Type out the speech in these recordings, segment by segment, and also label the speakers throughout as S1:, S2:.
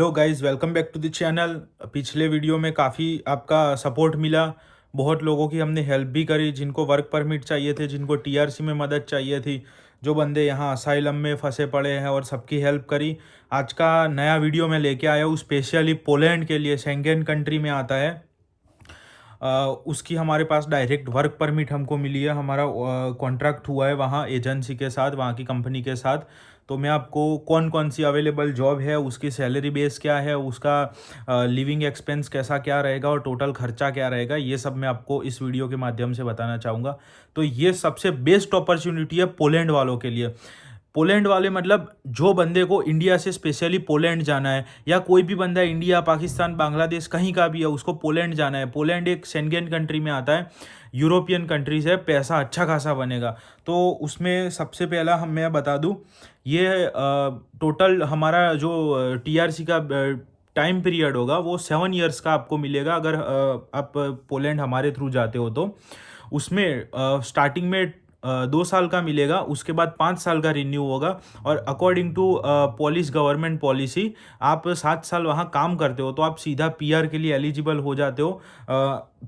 S1: Hello guys, welcome back to the channel. पिछले video में काफ़ी आपका सपोर्ट मिला। बहुत लोगों की हमने हेल्प भी करी, जिनको वर्क परमिट चाहिए थे, जिनको टीआरसी में मदद चाहिए थी, जो बंदे यहाँ असाइलम में फंसे पड़े हैं, और सबकी हेल्प करी। आज का नया वीडियो मैं लेके आया हूँ स्पेशली पोलैंड के लिए। शेंगेन कंट्री में आता है। उसकी हमारे पास डायरेक्ट वर्क परमिट हमको मिली है। हमारा कॉन्ट्रैक्ट हुआ है वहाँ एजेंसी के साथ, वहाँ की कंपनी के साथ। तो मैं आपको कौन कौन सी अवेलेबल जॉब है, उसकी सैलरी बेस क्या है, उसका लिविंग एक्सपेंस कैसा क्या रहेगा, और टोटल खर्चा क्या रहेगा, ये सब मैं आपको इस वीडियो के माध्यम से बताना चाहूँगा। तो ये सबसे बेस्ट अपॉर्चुनिटी है पोलैंड वालों के लिए। पोलैंड वाले मतलब जो बंदे को इंडिया से स्पेशली पोलैंड जाना है, या कोई भी बंदा इंडिया, पाकिस्तान, बांग्लादेश कहीं का भी है, उसको पोलैंड जाना है। पोलैंड एक शेंगेन कंट्री में आता है, यूरोपियन कंट्रीज है, पैसा अच्छा खासा बनेगा। तो उसमें सबसे पहला मैं बता दूं, ये टोटल हमारा जो टीआरसी का टाइम पीरियड होगा वो 7 ईयर्स का आपको मिलेगा, अगर आप पोलैंड हमारे थ्रू जाते हो तो। उसमें स्टार्टिंग में 2 साल का मिलेगा, उसके बाद 5 साल का रिन्यू होगा। और according to Polish government policy, आप 7 साल वहाँ काम करते हो तो आप सीधा पीआर के लिए एलिजिबल हो जाते हो।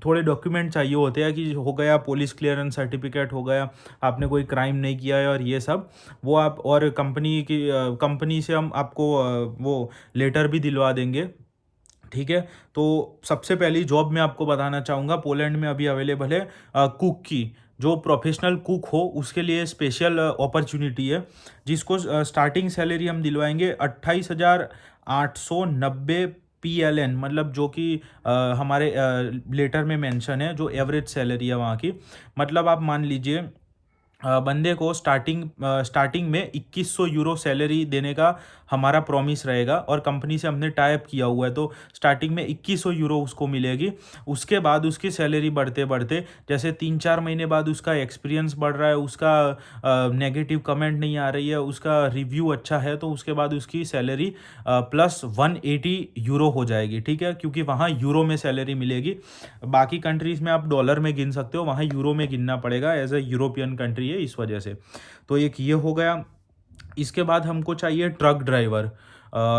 S1: थोड़े डॉक्यूमेंट चाहिए होते हैं, कि हो गया पुलिस क्लियरेंस सर्टिफिकेट, हो गया आपने कोई क्राइम नहीं किया है, और ये सब वो आप, और कंपनी से हम आपको वो लेटर भी दिलवा देंगे। ठीक है। तो सबसे पहली जॉब मैं आपको बताना चाहूँगा, पोलैंड में अभी अवेलेबल है कुक की। जो प्रोफेशनल कुक हो उसके लिए स्पेशल अपॉर्चुनिटी है, जिसको स्टार्टिंग सैलरी हम दिलवाएंगे 28,890 PLN, मतलब जो कि हमारे लेटर में मेंशन है, जो एवरेज सैलरी है वहाँ की। मतलब आप मान लीजिए बंदे को स्टार्टिंग में 2100 यूरो सैलरी देने का हमारा प्रॉमिस रहेगा, और कंपनी से हमने टाई अप किया हुआ है, तो स्टार्टिंग में 2100 यूरो उसको मिलेगी। उसके बाद उसकी सैलरी बढ़ते बढ़ते, जैसे 3-4 महीने बाद उसका एक्सपीरियंस बढ़ रहा है, उसका नेगेटिव कमेंट नहीं आ रही है, उसका रिव्यू अच्छा है, तो उसके बाद उसकी सैलरी +180 यूरो हो जाएगी। ठीक है, क्योंकि वहाँ यूरो में सैलरी मिलेगी। बाकी कंट्रीज में आप डॉलर में गिन सकते हो, वहाँ यूरो में गिनना पड़ेगा, एज ए यूरोपियन कंट्री है, इस वजह से। तो एक ये हो गया। इसके बाद हमको चाहिए ट्रक ड्राइवर।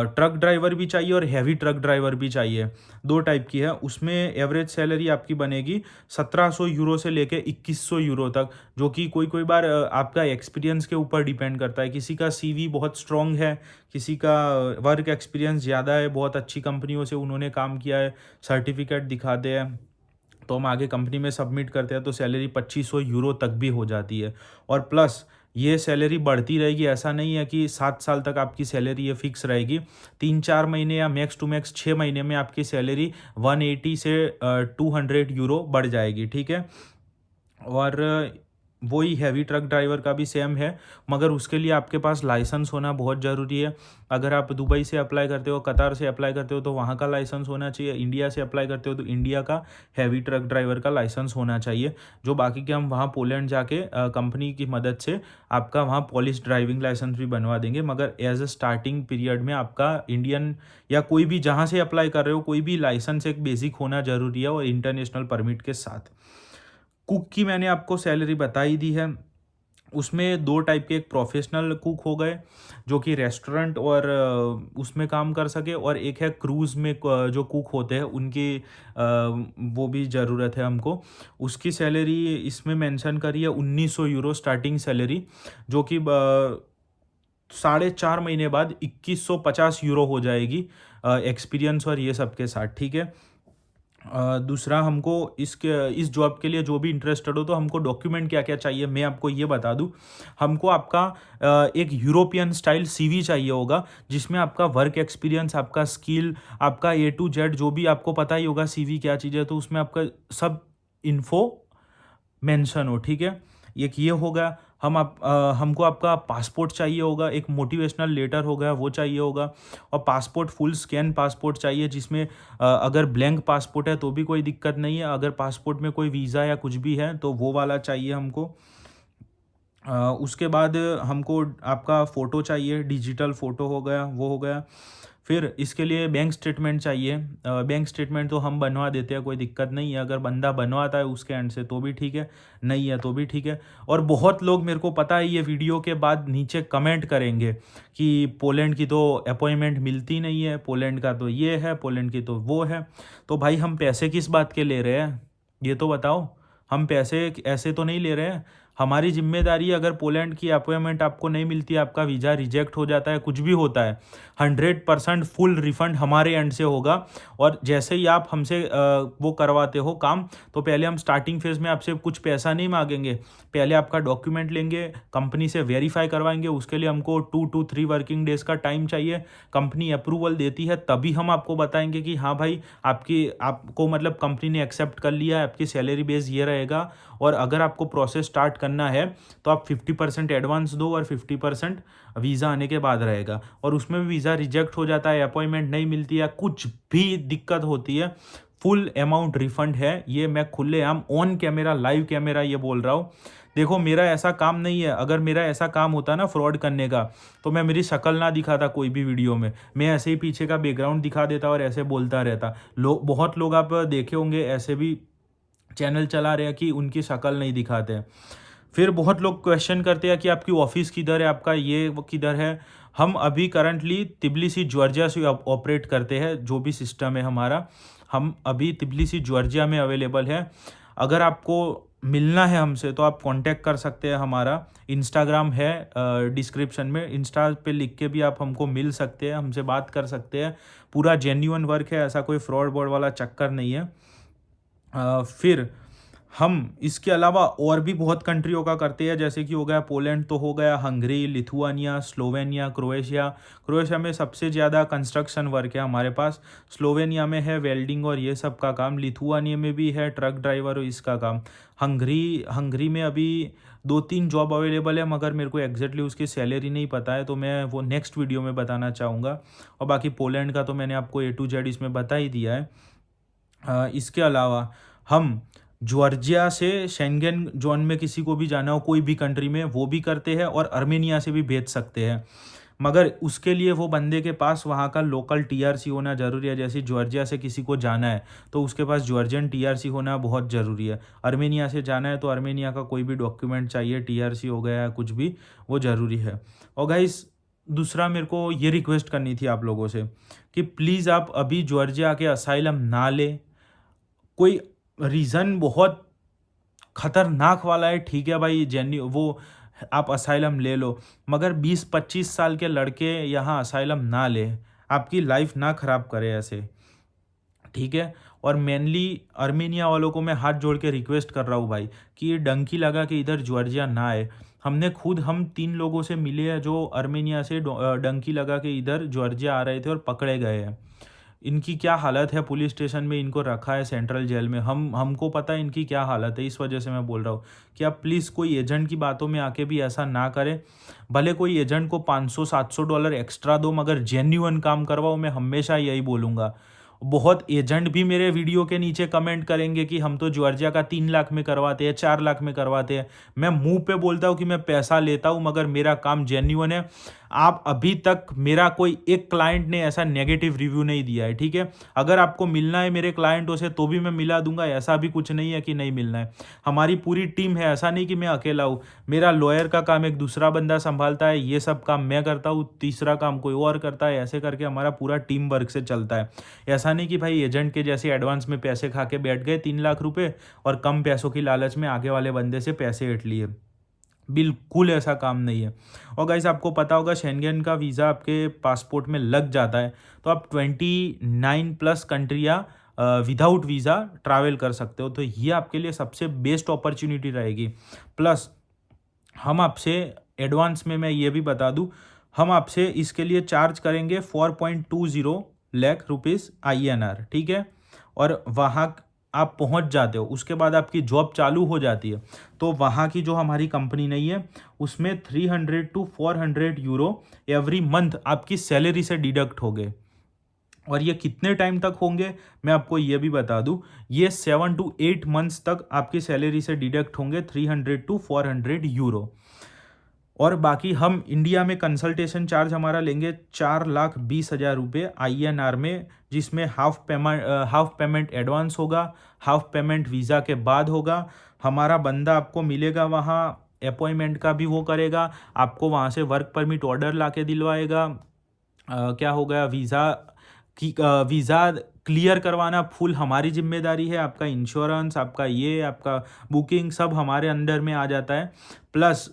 S1: ट्रक ड्राइवर भी चाहिए और हैवी ट्रक ड्राइवर भी चाहिए। दो टाइप की है। उसमें एवरेज सैलरी आपकी बनेगी 1700 यूरो से लेके 2100 यूरो तक, जो कि कोई कोई बार आपका एक्सपीरियंस के ऊपर डिपेंड करता है। किसी का सीवी बहुत स्ट्रॉन्ग है, किसी का वर्क एक्सपीरियंस ज़्यादा है, बहुत अच्छी कंपनियों से उन्होंने काम किया है, सर्टिफिकेट दिखाते हैं, तो हम आगे कंपनी में सबमिट करते हैं, तो सैलरी 2500 यूरो तक भी हो जाती है। और प्लस ये सैलरी बढ़ती रहेगी, ऐसा नहीं है कि 7 साल तक आपकी सैलरी ये फिक्स रहेगी। 3-4 महीने या मैक्स टू मैक्स 6 महीने में आपकी सैलरी 180 से 200 यूरो बढ़ जाएगी। ठीक है। और वही हैवी ट्रक ड्राइवर का भी सेम है, मगर उसके लिए आपके पास लाइसेंस होना बहुत ज़रूरी है। अगर आप दुबई से अप्लाई करते हो, कतार से अप्लाई करते हो, तो वहाँ का लाइसेंस होना चाहिए। इंडिया से अप्लाई करते हो तो इंडिया का हैवी ट्रक ड्राइवर का लाइसेंस होना चाहिए। जो बाकी के हम वहाँ पोलैंड जाके कंपनी की मदद से आपका वहाँ पॉलिश ड्राइविंग लाइसेंस भी बनवा देंगे, मगर एज अ स्टार्टिंग पीरियड में आपका इंडियन या कोई भी जहाँ से अप्लाई कर रहे हो, कोई भी लाइसेंस एक बेसिक होना ज़रूरी है, और इंटरनेशनल परमिट के साथ। कुक की मैंने आपको सैलरी बता ही दी है। उसमें दो टाइप के, एक प्रोफेशनल कुक हो गए जो कि रेस्टोरेंट और उसमें काम कर सके, और एक है क्रूज़ में जो कुक होते हैं, उनकी वो भी ज़रूरत है हमको। उसकी सैलरी इसमें मेंशन करी है 1900 यूरो स्टार्टिंग सैलरी, जो कि 4.5 महीने बाद 2150 यूरो हो जाएगी, एक्सपीरियंस और ये सब के साथ। ठीक है। दूसरा, हमको इस जॉब के लिए जो भी इंटरेस्टेड हो, तो हमको डॉक्यूमेंट क्या क्या चाहिए मैं आपको ये बता दूं। हमको आपका एक यूरोपियन स्टाइल सीवी चाहिए होगा, जिसमें आपका वर्क एक्सपीरियंस, आपका स्किल, आपका A to Z जो भी आपको पता ही होगा सीवी क्या चीज़ है, तो उसमें आपका सब इन्फो मेंशन हो। ठीक है। एक ये होगा। हमको आपका पासपोर्ट चाहिए होगा, एक मोटिवेशनल लेटर हो गया वो चाहिए होगा, और पासपोर्ट फुल स्कैन पासपोर्ट चाहिए, जिसमें अगर ब्लैंक पासपोर्ट है तो भी कोई दिक्कत नहीं है, अगर पासपोर्ट में कोई वीज़ा या कुछ भी है तो वो वाला चाहिए हमको। उसके बाद हमको आपका फ़ोटो चाहिए, डिजिटल फ़ोटो हो गया, वो हो गया। फिर इसके लिए बैंक स्टेटमेंट चाहिए। बैंक स्टेटमेंट तो हम बनवा देते हैं, कोई दिक्कत नहीं है। अगर बंदा बनवाता है उसके एंड से तो भी ठीक है, नहीं है तो भी ठीक है। और बहुत लोग मेरे को पता है ये वीडियो के बाद नीचे कमेंट करेंगे कि पोलैंड की तो अपॉइंटमेंट मिलती नहीं है, पोलैंड का तो ये है, पोलैंड की तो वो है। तो भाई हम पैसे किस बात के ले रहे हैं, ये तो बताओ। हम पैसे ऐसे तो नहीं ले रहे हैं। हमारी जिम्मेदारी है, अगर पोलैंड की अपॉइंटमेंट आपको नहीं मिलती, आपका वीज़ा रिजेक्ट हो जाता है, कुछ भी होता है, 100% फुल रिफंड हमारे एंड से होगा। और जैसे ही आप हमसे वो करवाते हो काम, तो पहले हम स्टार्टिंग फेज़ में आपसे कुछ पैसा नहीं मांगेंगे। पहले आपका डॉक्यूमेंट लेंगे, कंपनी से वेरीफाई करवाएंगे, उसके लिए हमको 2 to 3 वर्किंग डेज़ का टाइम चाहिए। कंपनी अप्रूवल देती है तभी हम आपको बताएंगे कि हाँ भाई आपको मतलब कंपनी ने एक्सेप्ट कर लिया है, आपकी सैलरी बेस ये रहेगा। और अगर आपको प्रोसेस स्टार्ट करना है तो आप 50% एडवांस दो और 50% वीज़ा आने के बाद रहेगा। और उसमें भी वीज़ा रिजेक्ट हो जाता है, अपॉइंटमेंट नहीं मिलती है, कुछ भी दिक्कत होती है, फुल अमाउंट रिफंड है। ये मैं खुलेआम ऑन कैमरा, लाइव कैमरा ये बोल रहा हूँ। देखो मेरा ऐसा काम नहीं है, अगर मेरा ऐसा काम होता ना फ्रॉड करने का, तो मैं मेरी शक्ल ना दिखाता कोई भी वीडियो में, मैं ऐसे ही पीछे का बैकग्राउंड दिखा देता और ऐसे बोलता रहता। बहुत लोग आप देखे होंगे ऐसे भी चैनल चला रहे हैं कि उनकी शक्ल नहीं दिखाते हैं। फिर बहुत लोग क्वेश्चन करते हैं कि आपकी ऑफिस किधर है, आपका ये वो किधर है। हम अभी करंटली तिब्लिसी जॉर्जिया से ऑपरेट करते हैं, जो भी सिस्टम है हमारा, हम अभी तिब्लिसी जॉर्जिया में अवेलेबल है। अगर आपको मिलना है हमसे तो आप कांटेक्ट कर सकते हैं। हमारा इंस्टाग्राम है डिस्क्रिप्शन में, इंस्टा पे लिख के भी आप हमको मिल सकते हैं, हमसे बात कर सकते हैं। पूरा जेन्युइन वर्क है, ऐसा कोई फ्रॉड बोर्ड वाला चक्कर नहीं है। फिर हम इसके अलावा और भी बहुत कंट्रियों का करते हैं, जैसे कि हो गया पोलैंड, तो हो गया Hungary, Lithuania, Slovenia, Croatia. Croatia में सबसे ज़्यादा कंस्ट्रक्शन वर्क है हमारे पास। स्लोवेनिया में है वेल्डिंग और ये सब का काम। लिथुआनिया में भी है ट्रक ड्राइवर और इसका काम। हंगरी में अभी 2-3 जॉब अवेलेबल है, मगर मेरे को एग्जैक्टली उसकी सैलरी नहीं पता है, तो मैं वो नेक्स्ट वीडियो में बताना चाहूँगा। और बाकी पोलैंड का तो मैंने आपको A to Z इसमें बता ही दिया है। इसके अलावा हम जॉर्जिया से शेंगेन जोन में किसी को भी जाना हो, कोई भी कंट्री में, वो भी करते हैं। और अर्मेनिया से भी भेज सकते हैं, मगर उसके लिए वो बंदे के पास वहाँ का लोकल TRC होना ज़रूरी है। जैसे जॉर्जिया से किसी को जाना है तो उसके पास जॉर्जियन TRC होना बहुत ज़रूरी है। अर्मेनिया से जाना है तो अर्मेनिया का कोई भी डॉक्यूमेंट चाहिए, TRC हो गया कुछ भी, वो ज़रूरी है। और गाइस दूसरा मेरे को ये रिक्वेस्ट करनी थी आप लोगों से कि प्लीज़ आप अभी जॉर्जिया के असाइलम ना ले। कोई रीज़न बहुत खतरनाक वाला है, ठीक है भाई, वो आप असाइलम ले लो, मगर 20-25 साल के लड़के यहाँ असाइलम ना ले, आपकी लाइफ ना ख़राब करे ऐसे, ठीक है। और मेनली अर्मेनिया वालों को मैं हाथ जोड़ के रिक्वेस्ट कर रहा हूँ भाई कि ये डंकी लगा के इधर जॉर्जिया ना आए। हम 3 लोगों से मिले हैं जो अर्मेनिया से डंकी लगा के इधर जॉर्जिया आ रहे थे और पकड़े गए हैं। इनकी क्या हालत है, पुलिस स्टेशन में इनको रखा है, सेंट्रल जेल में। हमको पता है इनकी क्या हालत है, इस वजह से मैं बोल रहा हूँ कि आप प्लीज़ कोई एजेंट की बातों में आके भी ऐसा ना करें। भले कोई एजेंट को $500-700 एक्स्ट्रा दो, मगर जेन्युइन काम करवाओ, मैं हमेशा यही बोलूँगा। बहुत एजेंट भी मेरे वीडियो के नीचे कमेंट करेंगे कि हम तो जॉर्जिया का 3 लाख में करवाते हैं, 4 लाख में करवाते हैं। मैं मुंह पे बोलता हूँ कि मैं पैसा लेता हूँ, मगर मेरा काम जेन्युइन है। आप अभी तक मेरा कोई एक क्लाइंट ने ऐसा नेगेटिव रिव्यू नहीं दिया है, ठीक है। अगर आपको मिलना है मेरे क्लाइंटों से तो भी मैं मिला दूंगा, ऐसा भी कुछ नहीं है कि नहीं मिलना है। हमारी पूरी टीम है, ऐसा नहीं कि मैं अकेला हूँ। मेरा लॉयर का काम एक दूसरा बंदा संभालता है, ये सब काम मैं करता हूँ, तीसरा काम कोई और करता है। ऐसे करके हमारा पूरा टीम वर्क से चलता है। ऐसा नहीं कि भाई एजेंट के जैसे एडवांस में पैसे खा के बैठ गए 3 लाख रुपए और कम पैसों की लालच में आगे वाले बंदे से पैसे हट लिए, बिल्कुल ऐसा काम नहीं है। और गाइस आपको पता होगा शेंगेन का वीज़ा आपके पासपोर्ट में लग जाता है तो आप 29+ कंट्रियाँ विदाउट वीज़ा ट्रैवल कर सकते हो। तो ये आपके लिए सबसे बेस्ट अपॉर्चुनिटी रहेगी। प्लस हम आपसे एडवांस में मैं ये भी बता दूं, हम आपसे इसके लिए चार्ज करेंगे 4.20 लाख रुपीज़ INR, ठीक है। और वहाँ आप पहुँच जाते हो, उसके बाद आपकी जॉब चालू हो जाती है, तो वहाँ की जो हमारी कंपनी नहीं है उसमें 300 to 400 यूरो एवरी मंथ आपकी सैलरी से डिडक्ट हो गए। और ये कितने टाइम तक होंगे मैं आपको ये भी बता दूं, ये 7 to 8 मंथ्स तक आपकी सैलरी से डिडक्ट होंगे 300 to 400 यूरो। और बाकी हम इंडिया में कंसल्टेशन चार्ज हमारा लेंगे 4,20,000 रुपये INR में, जिसमें हाफ पेमेंट एडवांस होगा, हाफ पेमेंट वीज़ा के बाद होगा। हमारा बंदा आपको मिलेगा वहाँ, अपॉइंटमेंट का भी वो करेगा, आपको वहाँ से वर्क परमिट ऑर्डर ला के दिलवाएगा। क्या हो गया, वीज़ा क्लियर करवाना फुल हमारी जिम्मेदारी है। आपका इंश्योरेंस, आपका ये, आपका बुकिंग सब हमारे अंडर में आ जाता है। प्लस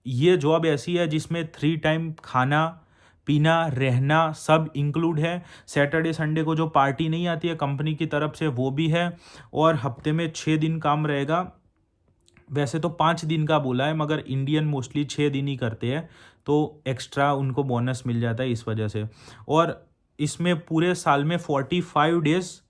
S1: ये जॉब ऐसी है जिसमें 3 टाइम खाना पीना रहना सब इंक्लूड है। सैटरडे संडे को जो पार्टी नहीं आती है कंपनी की तरफ से वो भी है। और हफ्ते में 6 दिन काम रहेगा। वैसे तो 5 दिन का बोला है, मगर इंडियन मोस्टली 6 दिन ही करते हैं, तो एक्स्ट्रा उनको बोनस मिल जाता है इस वजह से। और इसमें पूरे साल में 45 डेज़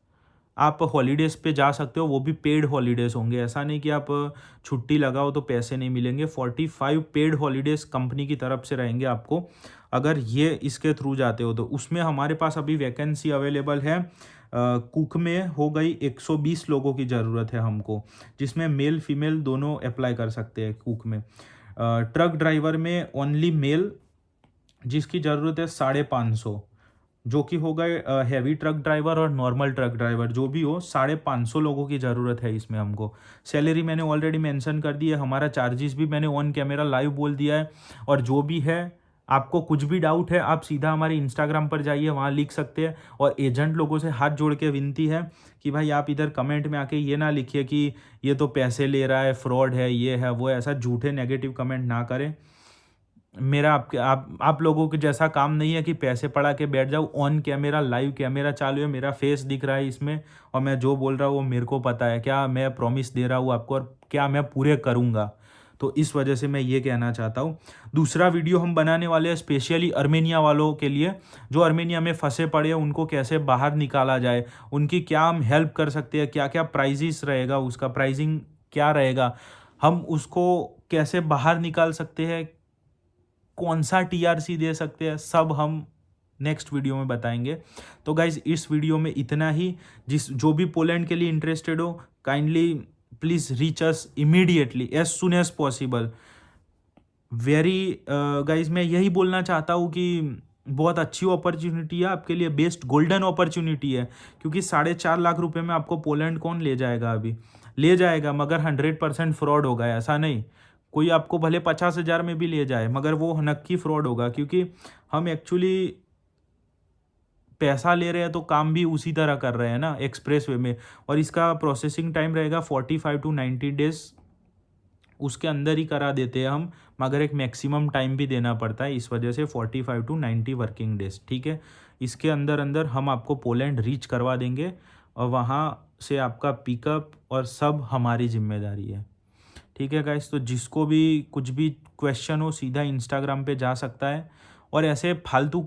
S1: आप हॉलीडेज़ पे जा सकते हो, वो भी पेड हॉलीडेज़ होंगे। ऐसा नहीं कि आप छुट्टी लगाओ तो पैसे नहीं मिलेंगे। 45 पेड हॉलीडेज़ कंपनी की तरफ से रहेंगे आपको, अगर ये इसके थ्रू जाते हो तो। उसमें हमारे पास अभी वैकेंसी अवेलेबल है। कुक में हो गई 120 लोगों की ज़रूरत है हमको, जिसमें मेल फीमेल दोनों अप्लाई कर सकते हैं कुक में। ट्रक ड्राइवर में ओनली मेल, जिसकी ज़रूरत है 550, जो कि हो गए हैवी ट्रक ड्राइवर और नॉर्मल ट्रक ड्राइवर जो भी हो, 550 लोगों की ज़रूरत है इसमें हमको। सैलरी मैंने ऑलरेडी मेंशन कर दी है, हमारा चार्जेस भी मैंने ऑन कैमरा लाइव बोल दिया है। और जो भी है, आपको कुछ भी डाउट है आप सीधा हमारे इंस्टाग्राम पर जाइए, वहाँ लिख सकते हैं। और एजेंट लोगों से हाथ जोड़ के विनती है कि भाई आप इधर कमेंट में आके ये ना लिखिए कि ये तो पैसे ले रहा है, फ्रॉड है, ये है वो है। ऐसा झूठे नेगेटिव कमेंट ना करें। मेरा आप लोगों के जैसा काम नहीं है कि पैसे पड़ा के बैठ जाऊँ। ऑन कैमरा लाइव कैमरा चालू है, मेरा फेस दिख रहा है इसमें, और मैं जो बोल रहा हूँ वो मेरे को पता है, क्या मैं प्रॉमिस दे रहा हूँ आपको और क्या मैं पूरे करूँगा। तो इस वजह से मैं ये कहना चाहता हूँ। दूसरा वीडियो हम बनाने वाले हैं स्पेशली अर्मेनिया वालों के लिए, जो अर्मेनिया में फंसे पड़े हैं, उनको कैसे बाहर निकाला जाए, उनकी क्या हम हेल्प कर सकते हैं, क्या क्या प्राइजेस रहेगा, उसका प्राइसिंग क्या रहेगा, हम उसको कैसे बाहर निकाल सकते हैं, कौन सा TRC दे सकते हैं, सब हम नेक्स्ट वीडियो में बताएंगे। तो गाइज इस वीडियो में इतना ही। जो भी पोलैंड के लिए इंटरेस्टेड हो, kindly please reach us immediately as soon as possible. Guys मैं यही बोलना चाहता हूँ कि बहुत अच्छी अपॉर्चुनिटी है आपके लिए, बेस्ट गोल्डन अपॉर्चुनिटी है। क्योंकि 4.5 लाख रुपए में आपको पोलैंड कौन ले जाएगा, अभी ले जाएगा मगर 100% फ्रॉड होगा। ऐसा नहीं, कोई आपको भले 50,000 में भी ले जाए, मगर वो नक्की फ्रॉड होगा। क्योंकि हम एक्चुअली पैसा ले रहे हैं तो काम भी उसी तरह कर रहे हैं ना, एक्सप्रेस वे में। और इसका प्रोसेसिंग टाइम रहेगा 45 to 90 डेज, उसके अंदर ही करा देते हैं हम, मगर एक मैक्सिमम टाइम भी देना पड़ता है। इस वजह से 45 to 90 वर्किंग डेज, ठीक है। इसके अंदर अंदर हम आपको पोलैंड रीच करवा देंगे, और वहाँ से आपका पिकअप और सब हमारी जिम्मेदारी है, ठीक है गाइस। तो जिसको भी कुछ भी क्वेश्चन हो सीधा इंस्टाग्राम पे जा सकता है। और ऐसे फालतू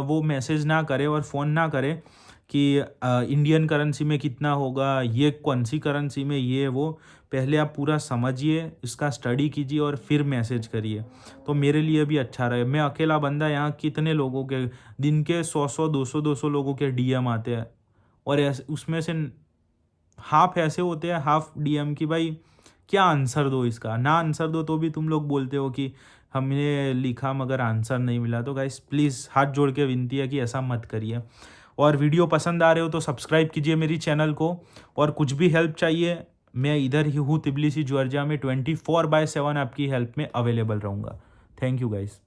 S1: वो मैसेज ना करे और फ़ोन ना करे कि इंडियन करेंसी में कितना होगा, ये कौन सी करेंसी में, ये वो। पहले आप पूरा समझिए, इसका स्टडी कीजिए और फिर मैसेज करिए, तो मेरे लिए भी अच्छा रहे। मैं अकेला बंदा, यहाँ कितने लोगों के दिन के 100 200 लोगों के DM आते हैं, और ऐसे उसमें से हाफ ऐसे होते हैं, हाफ DM की भाई क्या आंसर दो इसका, ना आंसर दो तो भी तुम लोग बोलते हो कि हमने लिखा मगर आंसर नहीं मिला। तो गाइस प्लीज़ हाथ जोड़ के विनती है कि ऐसा मत करिए। और वीडियो पसंद आ रहे हो तो सब्सक्राइब कीजिए मेरी चैनल को। और कुछ भी हेल्प चाहिए, मैं इधर ही हूँ, तिबिलिसी जॉर्जिया में 24/7 आपकी हेल्प में अवेलेबल रहूँगा। Thank you guys.